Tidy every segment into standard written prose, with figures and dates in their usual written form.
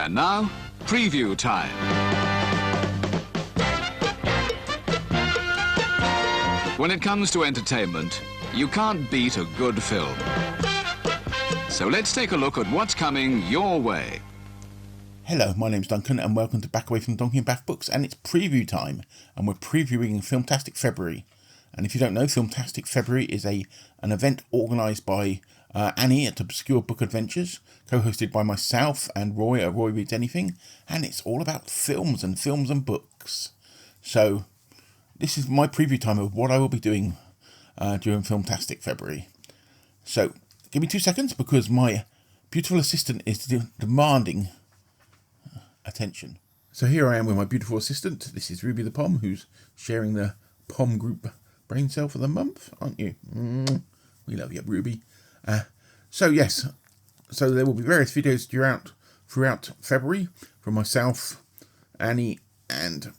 And now, preview time. When it comes to entertainment, you can't beat a good film. So let's take a look at what's coming your way. Hello, my name's Duncan and welcome to Back Away from Donkey and Bath Books, and it's preview time and we're previewing Filmtastic February. And if you don't know, Filmtastic February is an event organised by Annie at Obscure Book Adventures, co-hosted by myself and Roy at Roy Reads Anything, and it's all about films and books. So this is my preview time of what I will be doing during Filmtastic February. So give me 2 seconds because my beautiful assistant is demanding attention. So here I am with my beautiful assistant. This is Ruby the Pom, who's sharing the Pom Group brain cell for the month, aren't you? We love you, Ruby. So yes, so there will be various videos throughout February from myself, Annie and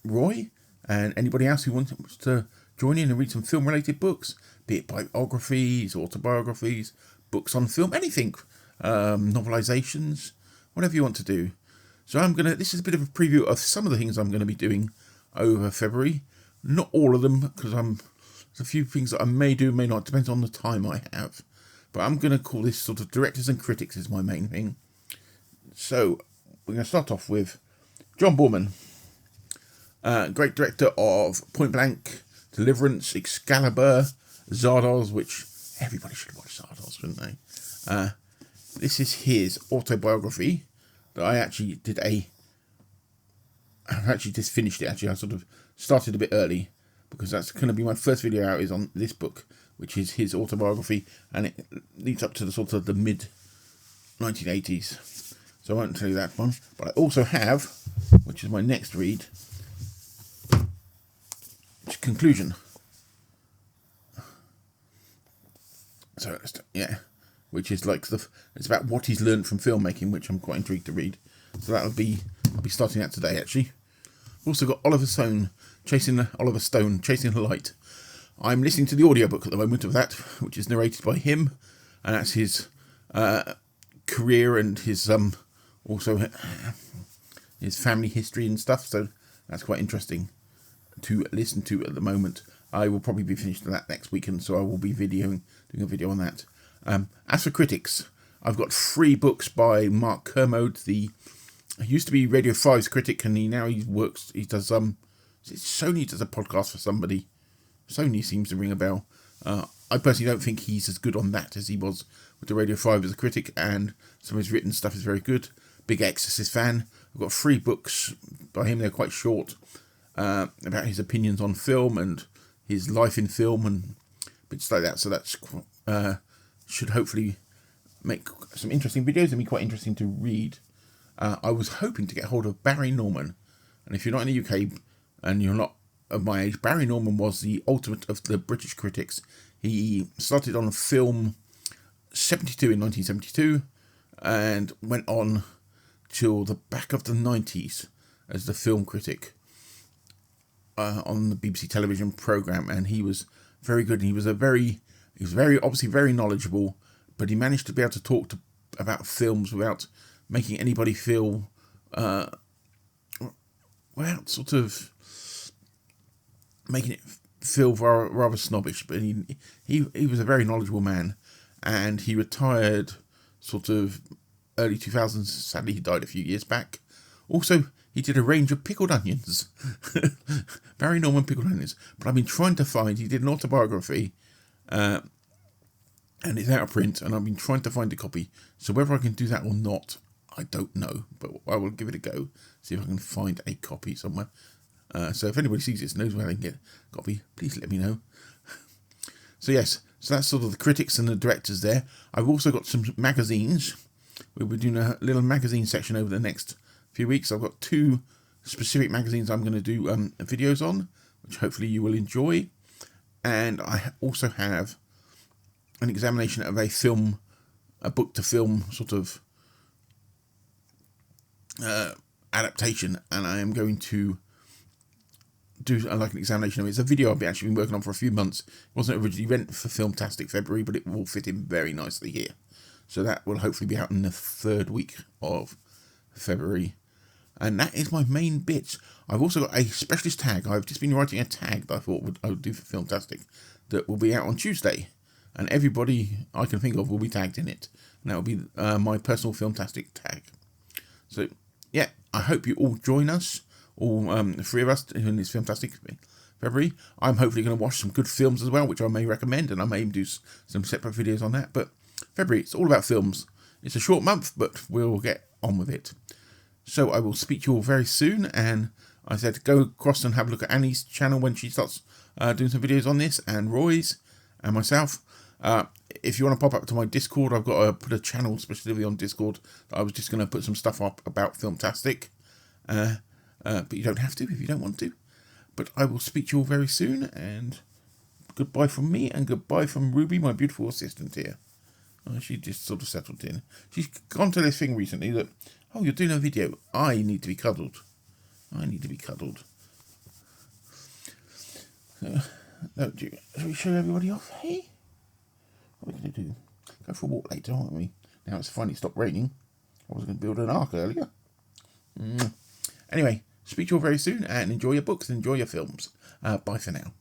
Roy, and anybody else who wants to join in and read some film related books, be it biographies, autobiographies, books on film, anything, novelizations, whatever you want to do. So this is a bit of a preview of some of the things I'm going to be doing over February. Not all of them, because there's a few things that I may do, may not, depends on the time I have. But I'm going to call this sort of directors and critics is my main thing. So we're going to start off with John Boorman, great director of Point Blank, Deliverance, Excalibur, Zardoz, which everybody should watch Zardoz, shouldn't they? This is his autobiography that I actually just finished it. Actually, I sort of started a bit early because that's going to be my first video out is on this book, which is his autobiography, and it leads up to the sort of the mid 1980s. So I won't tell you that one, but I also have, which is my next read, Conclusion. So yeah, which is like it's about what he's learned from filmmaking, which I'm quite intrigued to read. So I'll be starting that today actually. Also got Oliver Stone, Chasing the Light. I'm listening to the audiobook at the moment of that, which is narrated by him, and that's his career and his also his family history and stuff. So that's quite interesting to listen to at the moment. I will probably be finished with that next weekend, so I will be doing a video on that. As for critics, I've got 3 books by Mark Kermode. He used to be Radio 5's critic, and he does Sony does a podcast for somebody. Sony seems to ring a bell. I personally don't think he's as good on that as he was with the Radio 5 as a critic, and some of his written stuff is very good. Big Exorcist fan. I've got 3 books by him. They're quite short, about his opinions on film and his life in film and bits like that. So that's should hopefully make some interesting videos and be quite interesting to read. I was hoping to get hold of Barry Norman, and if you're not in the UK and you're not of my age, Barry Norman was the ultimate of the British critics. He started on Film 72 in 1972 and went on till the back of the 90s as the film critic on the BBC television programme, and he was very good. He was obviously very knowledgeable, but he managed to be able to talk about films without making anybody feel without sort of making it feel rather snobbish. But he was a very knowledgeable man, and he retired sort of early 2000s. Sadly, he died a few years back. Also, he did a range of pickled onions. Barry Norman pickled onions. But I've been trying to find, he did an autobiography, and it's out of print, and I've been trying to find a copy. So whether I can do that or not, I don't know, but I will give it a go, see if I can find a copy somewhere. So if anybody sees this, knows where they can get a copy, please let me know. So yes, so that's sort of the critics and the directors there. I've also got some magazines. We'll be doing a little magazine section over the next few weeks. I've got 2 specific magazines I'm going to do videos on, which hopefully you will enjoy. And I also have an examination of a book to film sort of adaptation, and I am going to do like an examination of it. It's a video I've actually been working on for a few months. It wasn't originally meant for Filmtastic February, but it will fit in very nicely here. So that will hopefully be out in the 3rd week of February. And that is my main bit. I've also got a specialist tag. I've just been writing a tag that I thought I would do for Filmtastic that will be out on Tuesday. And everybody I can think of will be tagged in it. And that will be my personal Filmtastic tag. So, yeah, I hope you all join us. All 3 of us in this Filmtastic February. I'm hopefully going to watch some good films as well, which I may recommend. And I may even do some separate videos on that. But February, it's all about films. It's a short month, but we'll get on with it. So I will speak to you all very soon, and I said go across and have a look at Annie's channel when she starts doing some videos on this, and Roy's, and myself. If you want to pop up to my Discord, I've got to put a channel specifically on Discord that I was just going to put some stuff up about Filmtastic. But you don't have to if you don't want to. But I will speak to you all very soon, and goodbye from me, and goodbye from Ruby, my beautiful assistant here. She just sort of settled in. She's gone to this thing recently that, oh, you're doing a video. I need to be cuddled. I need to be cuddled. Shall we show everybody off? Hey? What are we going to do? Go for a walk later, aren't we? Now it's finally stopped raining. I was going to build an ark earlier. Anyway, speak to you all very soon, and enjoy your books and enjoy your films. Bye for now.